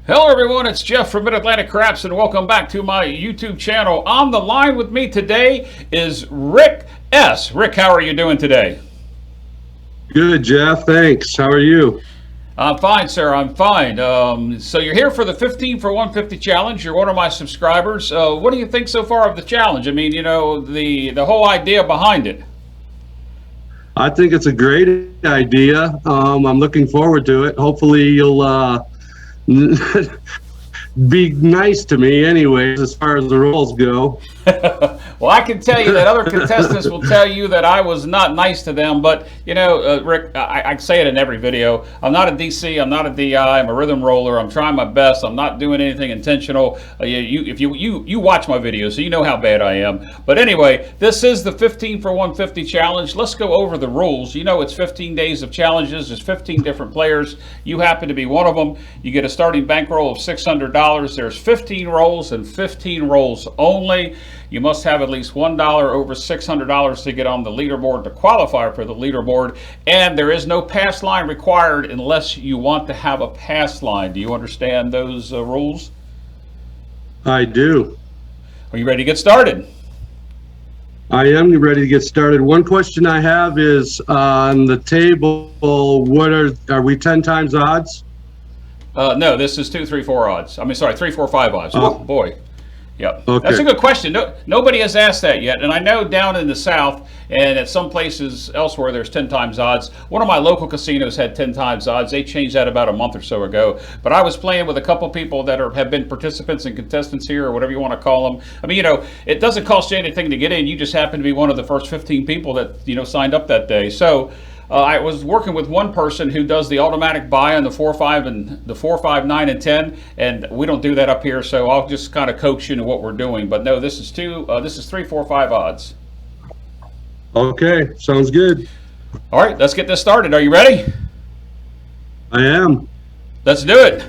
Hello everyone, it's Jeff from Mid-Atlantic Craps and welcome back to my YouTube channel. On the line with me today is Rick S. Rick, how are you doing today? Good, Jeff. Thanks. How are you? I'm fine, sir. I'm fine. So you're here for the 15 for 150 challenge. You're one of my subscribers. What do you think so far of the challenge? I mean, you know, the whole idea behind it. I think it's a great idea. I'm looking forward to it. Hopefully you'll be nice to me anyways as far as the rules go. Well, I can tell you that other contestants will tell you that I was not nice to them, but you know, Rick, I say it in every video. I'm not a DC, I'm not a DI, I'm a rhythm roller. I'm trying my best. I'm not doing anything intentional. If you watch my videos, so you know how bad I am. But anyway, this is the 15 for 150 challenge. Let's go over the rules. You know, it's 15 days of challenges. There's 15 different players. You happen to be one of them. You get a starting bankroll of $600. There's 15 rolls and 15 rolls only. You must have at least $1 over $600 to get on the leaderboard to qualify for the leaderboard. And there is no pass line required unless you want to have a pass line. Do you understand those rules? I do. Are you ready to get started? I am ready to get started. One question I have is on the table, what are we 10 times odds? No, this is 2, 3, 4 odds. I mean, sorry, 3, 4, 5 odds. Oh boy. Yep. Okay. That's a good question. Nobody has asked that yet. And I know down in the South and at some places elsewhere, there's 10 times odds. One of my local casinos had 10 times odds. They changed that about a month or so ago. But I was playing with a couple people that have been participants and contestants here, or whatever you want to call them. I mean, you know, it doesn't cost you anything to get in. You just happen to be one of the first 15 people that, you know, signed up that day. So I was working with one person who does the automatic buy on the 4, 5, and the 4, 5, 9, and 10, and we don't do that up here. So I'll just kind of coach you into what we're doing. But no, this is 3, 4, 5 odds. Okay, sounds good. All right, let's get this started. Are you ready? I am. Let's do it.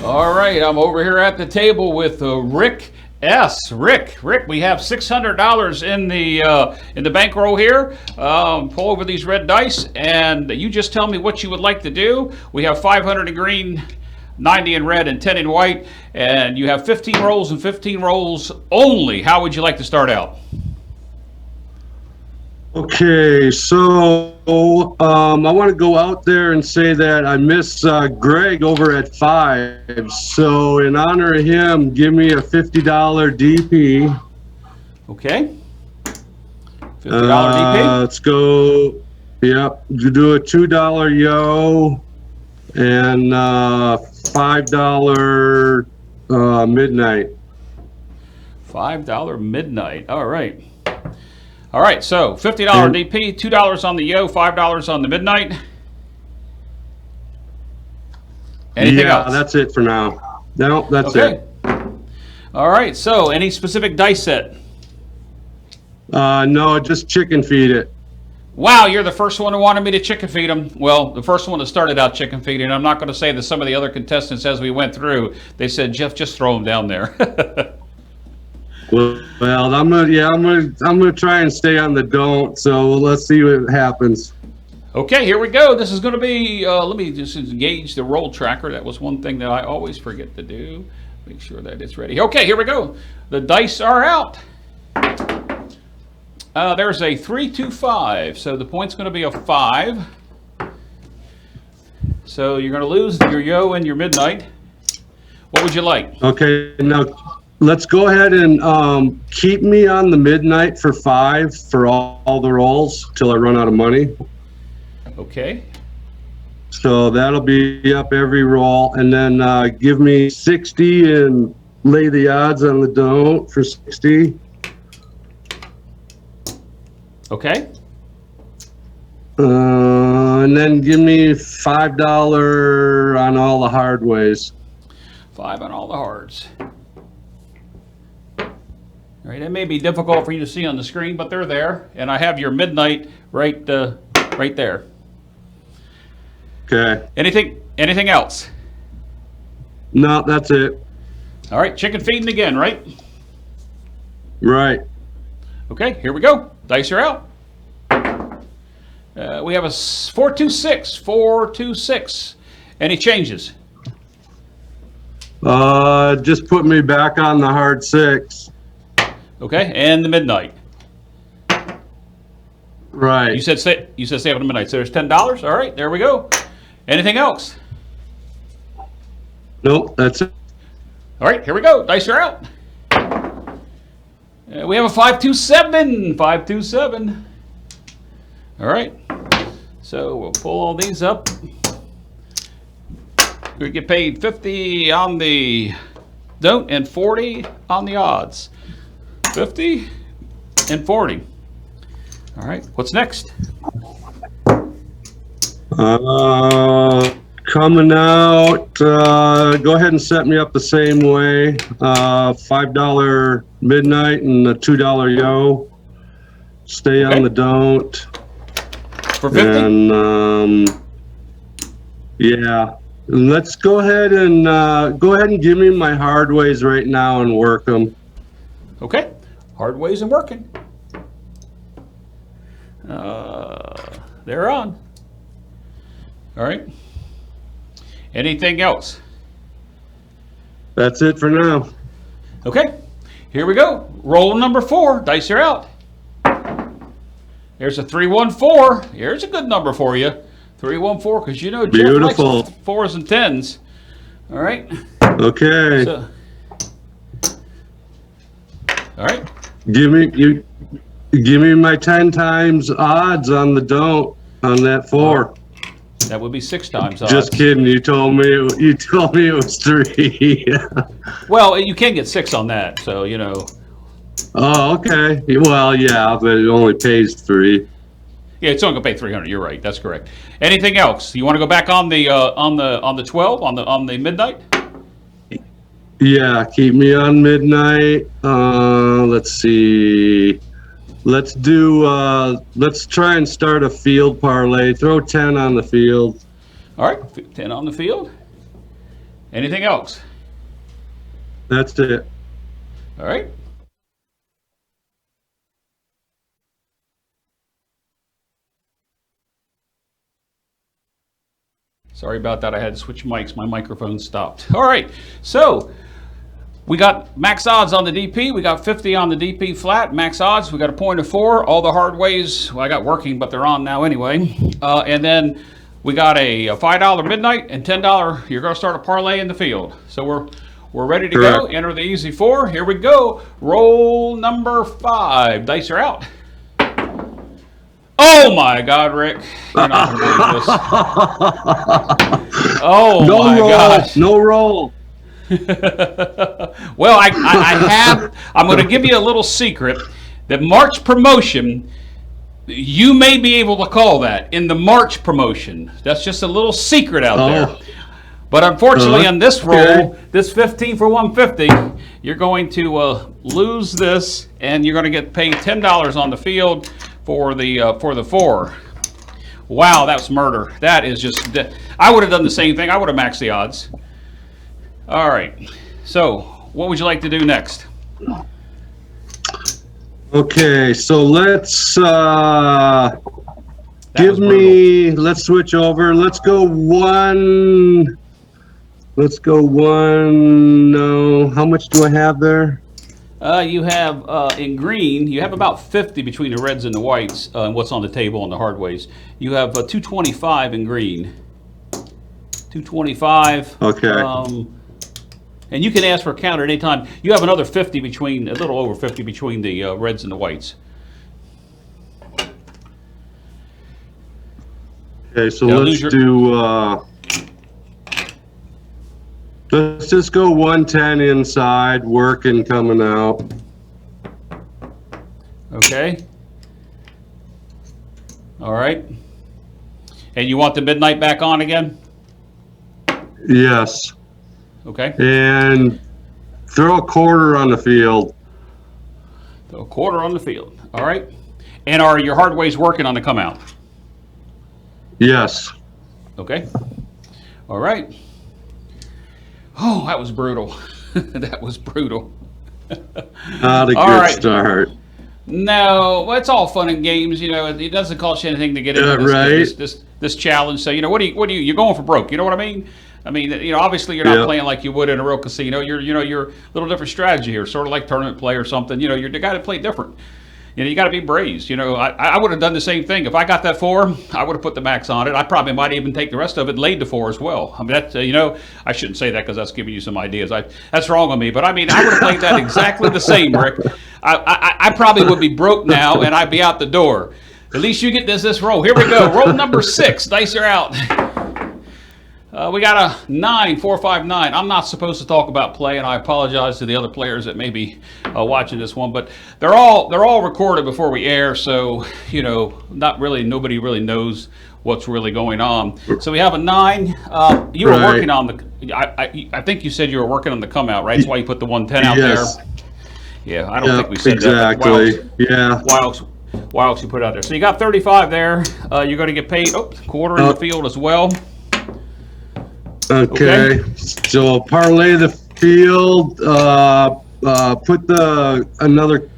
All right, I'm over here at the table with Rick S. Rick, we have $600 in the bankroll here. Pull over these red dice, and you just tell me what you would like to do. We have 500 in green, 90 in red, and 10 in white, and you have 15 rolls and 15 rolls only. How would you like to start out? Okay, so I want to go out there and say that I miss Greg over at 5. So in honor of him, give me a $50 DP. Okay. $50 DP. Let's go. Yep. You do a $2 yo and $5 midnight. $5 midnight. All right. All right, so $50 DP, $2 on the yo, $5 on the midnight. Anything else? Yeah, that's it for now. No, that's it. All right, so any specific dice set? No, just chicken feed it. Wow, you're the first one who wanted me to chicken feed them. Well, the first one that started out chicken feeding. I'm not going to say that some of the other contestants, as we went through, they said, Jeff, just throw them down there. Well, I'm gonna try and stay on the don't. So let's see what happens. Okay, here we go. This is going to be. Let me just engage the roll tracker. That was one thing that I always forget to do. Make sure that it's ready. Okay, here we go. The dice are out. There's a 3, 2, 5. So the point's going to be a 5. So you're going to lose your yo and your midnight. What would you like? Okay, now. Let's go ahead and keep me on the midnight for 5 for all the rolls till I run out of money. Okay. So that'll be up every roll, and then give me 60 and lay the odds on the don't for 60. Okay. And then give me $5 on all the hard ways. 5 on all the hards. All right, it may be difficult for you to see on the screen, but they're there, and I have your midnight right there. Okay. Anything else? No, that's it. All right, chicken feeding again, right? Right. Okay, here we go. Dice are out. We have a 426. 426. Any changes? Just put me back on the hard 6. Okay, and the midnight. Right. You said stay up to midnight. So there's $10. All right, there we go. Anything else? Nope, that's it. All right, here we go. Dice are out. We have a 527. 527. All right. So we'll pull all these up. We get paid 50 on the don't and 40 on the odds. 50 and 40. All right. What's next? Coming out, go ahead and set me up the same way. $5 midnight and a $2 yo. Stay on the don't. For 50? And yeah, let's go ahead and give me my hard ways right now and work them. Okay, hard ways and working. They're on. All right. Anything else? That's it for now. Okay, here we go. Roll number 4. Dice are out. There's a 314. Here's a good number for you. 314, because you know Jeff Beautiful. likes 4s and 10s. All right. Okay. So, all right. Give me my 10 times odds on the don't on that 4. That would be 6 times odds. Just kidding. You told me it was 3. Well, you can get 6 on that, so you know. Oh, okay. Well, yeah, but it only pays 3. Yeah, it's only gonna pay 300. You're right. That's correct. Anything else? You want to go back on the 12 on the midnight? Yeah, keep me on midnight. Let's see. Let's try and start a field parlay. Throw 10 on the field. All right, 10 on the field. Anything else? That's it. All right. Sorry about that. I had to switch mics. My microphone stopped. All right. So we got max odds on the DP. We got 50 on the DP flat. Max odds. We got a point of 4. All the hard ways, well, I got working, but they're on now anyway. And then we got a $5 midnight and $10. You're going to start a parlay in the field. So we're ready to go. Enter the easy 4. Here we go. Roll number 5. Dice are out. Oh my God, Rick! You're not going to believe this. Oh no my roll, gosh! No roll. Well, I have. I'm going to give you a little secret. The March promotion, you may be able to call that in the March promotion. That's just a little secret out there. But unfortunately, on this roll, this 15 for 150, you're going to lose this, and you're going to get paid $10 on the field for the 4. Wow, that's murder. That is just. I would have done the same thing. I would have maxed the odds. All right. So, what would you like to do next? Okay, so let's let's switch over. Let's go one. No, how much do I have there? You have in green. You have about 50 between the reds and the whites. And what's on the table on the hard ways? You have 225 in green. 225. Okay. And you can ask for a counter at any time. You have another 50 between, a little over 50 between the reds and the whites. Okay, so let's just go 110 inside, working, coming out. Okay. All right. And you want the midnight back on again? Yes. Okay. And throw a quarter on the field. Throw a quarter on the field. All right. And are your hard ways working on the come out? Yes. Okay. All right. Oh, that was brutal. That was brutal. Not a All good right. start. No, well, it's all fun and games. You know, it doesn't cost you anything to get into right. this challenge. So, you know, what do you're going for broke? You know what I mean? I mean, you know, obviously you're not Yep. playing like you would in a real casino. You're a little different strategy here, sort of like tournament play or something. You know, you're the guy to play different. You know, you got to be brazen. You know, I would have done the same thing. If I got that 4, I would have put the max on it. I probably might even take the rest of it and laid the 4 as well. I mean, that's, you know, I shouldn't say that because that's giving you some ideas. That's wrong on me. But I mean, I would have played that exactly the same, Rick. I probably would be broke now and I'd be out the door. At least you get this roll. Here we go. Roll number 6. Dice are out. We got a 9, 4, 5, 9. I'm not supposed to talk about play, and I apologize to the other players that may be watching this one, but they're all recorded before we air, so you know, nobody really knows what's really going on. So we have a 9. You were Right. working on the. I think you said you were working on the come out, right? That's why you put the 110 out Yes. there. Yeah, I don't think we said exactly. that. Yeah. Why else you put it out there? So you got 35 there. You're going to get paid. Oh, quarter in the field as well. Okay. So parlay the field. Put another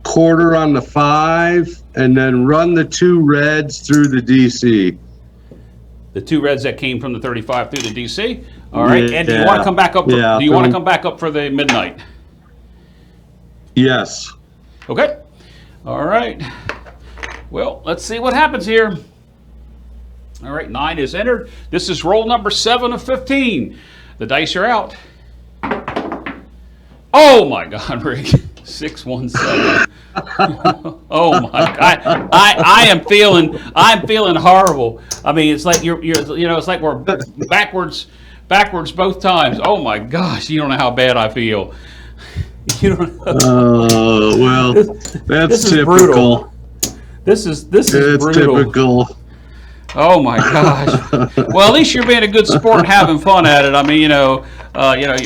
quarter on the 5, and then run the 2 reds through the DC. The 2 reds that came from the 35 through the DC. All right. And do you Yeah. want to come back up? Yeah, Do you want to come back up for the midnight? Yes. Okay. All right. Well, let's see what happens here. All right, 9 is entered. This is roll number 7 of 15. The dice are out. Oh my God, Rick! 617. Oh my God! I'm feeling horrible. I mean, it's like you're you know, it's like we're backwards both times. Oh my gosh! You don't know how bad I feel. You don't. Well, that's This is typical. brutal. This is It's brutal. typical. Oh my gosh! Well, at least you're being a good sport and having fun at it. I mean,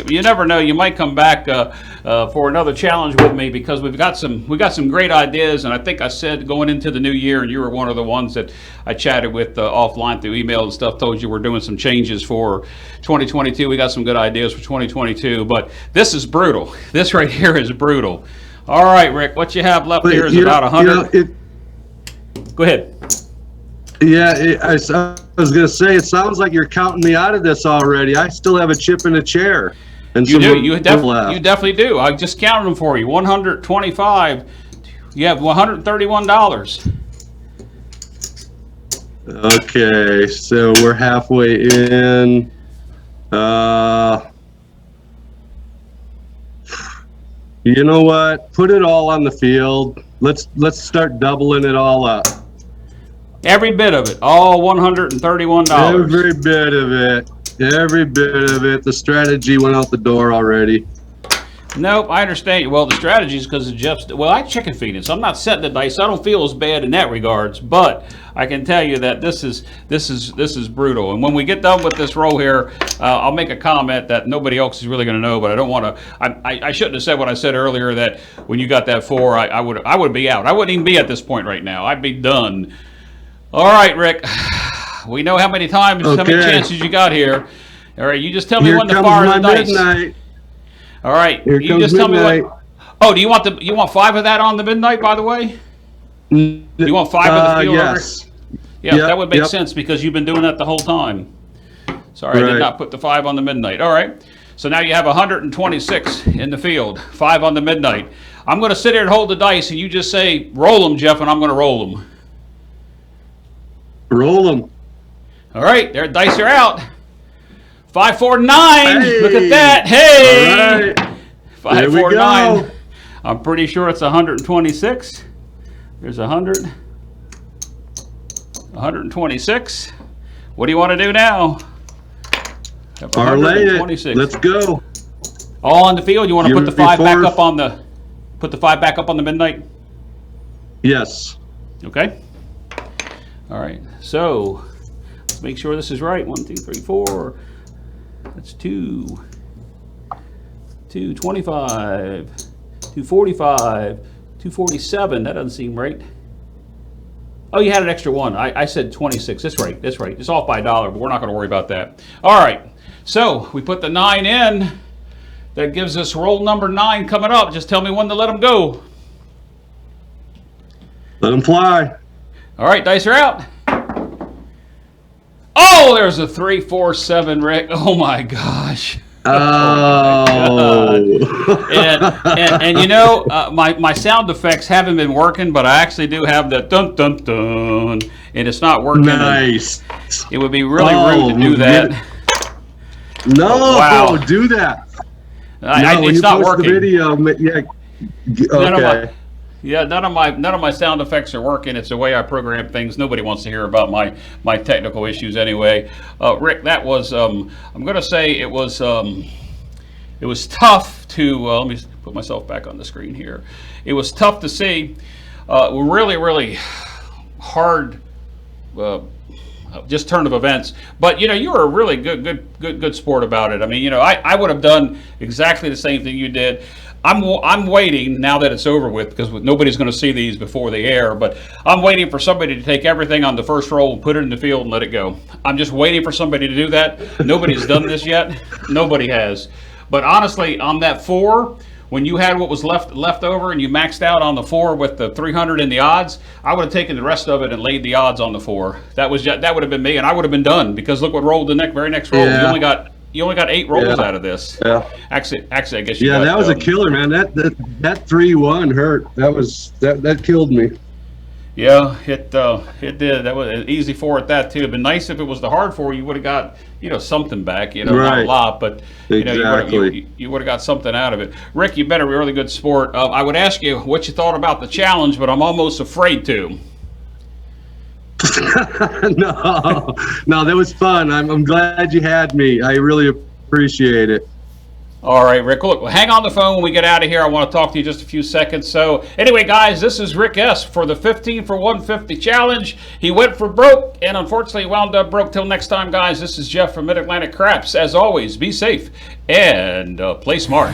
you never know. You might come back for another challenge with me because we got some great ideas. And I think I said going into the new year, and you were one of the ones that I chatted with offline through email and stuff. Told you we're doing some changes for 2022. We got some good ideas for 2022. But this is brutal. This right here is brutal. All right, Rick, what you have left here is about 100. Go ahead. Yeah, I was going to say, it sounds like you're counting me out of this already. I still have a chip in a chair. And You some do. You definitely do. I just counted them for you. 125. You have $131. Okay, so we're halfway in. You know what? Put it all on the field. Let's start doubling it all up. Every bit of it. All $131. Every bit of it. Every bit of it. The strategy went out the door already. Nope, I understand. Well, the strategy is because of Jeff's. Well, I chicken feed it, so I'm not setting the dice. I don't feel as bad in that regards. But I can tell you that this is brutal. And when we get done with this roll here, I'll make a comment that nobody else is really going to know. But I don't want to. I shouldn't have said what I said earlier. That when you got that 4, I would be out. I wouldn't even be at this point right now. I'd be done. All right, Rick. We know how many times, how many chances you got here. All right, you just tell me when to fire the dice. Midnight. All right, Here you comes just tell midnight. me what. Oh, do you want 5 of that on the midnight? By the way, do you want 5 of the field? Yes. Yeah, Yep, that would make yep. sense because you've been doing that the whole time. Sorry, I did Right. not put the 5 on the midnight. All right, so now you have 126 in the field, 5 on the midnight. I'm going to sit here and hold the dice, and you just say roll them, Jeff, and I'm going to roll them. Roll them. All right, their dice are out. 5, 4, 9. Hey. Look at that. Hey. All right. 5, There we 4, go. 9. I'm pretty sure it's 126. There's 100. 126. What do you want to do now? Parlay it. 126. Let's go. All on the field. You want to Give put the me 5 back fourth. up on the. Put the 5 back up on the midnight. Yes. Okay. All right. So let's make sure this is right. 1, 2, 3, 4. That's 2. 225. 245. 247. That doesn't seem right. Oh, you had an extra 1. I said 26. That's right. That's right. It's off by $1, but we're not going to worry about that. All right. So we put the 9 in. That gives us roll number 9 coming up. Just tell me when to let them go. Let them fly. All right, dice are out. Oh, there's a 3, 4, 7, Rick. Oh my gosh. Oh. And you know, my sound effects haven't been working, but I actually do have the dun dun dun, and it's not working. Nice. It would be really rude to do that. No, Wow. do that. It's not working. The video, yeah. Okay. None of my sound effects are working. It's the way I program things. Nobody wants to hear about my technical issues anyway. Rick, that was I'm going to say it was tough to let me put myself back on the screen here. It was tough to see. Really hard. Just turn of events, but you know, you were a really good sport about it. I mean, you know, I would have done exactly the same thing you did. I'm waiting now that it's over with, because nobody's going to see these before they air, but I'm waiting for somebody to take everything on the first roll and put it in the field and let it go. I'm just waiting for somebody to do that. Nobody's done this yet. Nobody has. But honestly, on that 4, when you had what was left over and you maxed out on the 4 with the 300 in the odds, I would have taken the rest of it and laid the odds on the 4. That would have been me, and I would have been done, because look what rolled the very next roll. Yeah. You only got 8 rolls out of this. Yeah. Actually, I guess you. Yeah, got, that was a killer, man. That 3-1 hurt. That killed me. Yeah, it did. That was an easy 4 at that too. It'd been nice if it was the hard 4. You would have got, you know, something back. You know, not a lot, but you know, you would have got something out of it. Rick, you've been a really good sport. I would ask you what you thought about the challenge, but I'm almost afraid to. No, that was fun. I'm glad you had me. I really appreciate it. All right, Rick. Look, hang on the phone when we get out of here. I want to talk to you just a few seconds. So anyway, guys, this is Rick S. for the 15 for 150 challenge. He went for broke, and unfortunately wound up broke. Till next time, guys, this is Jeff from Mid-Atlantic Craps. As always, be safe and play smart.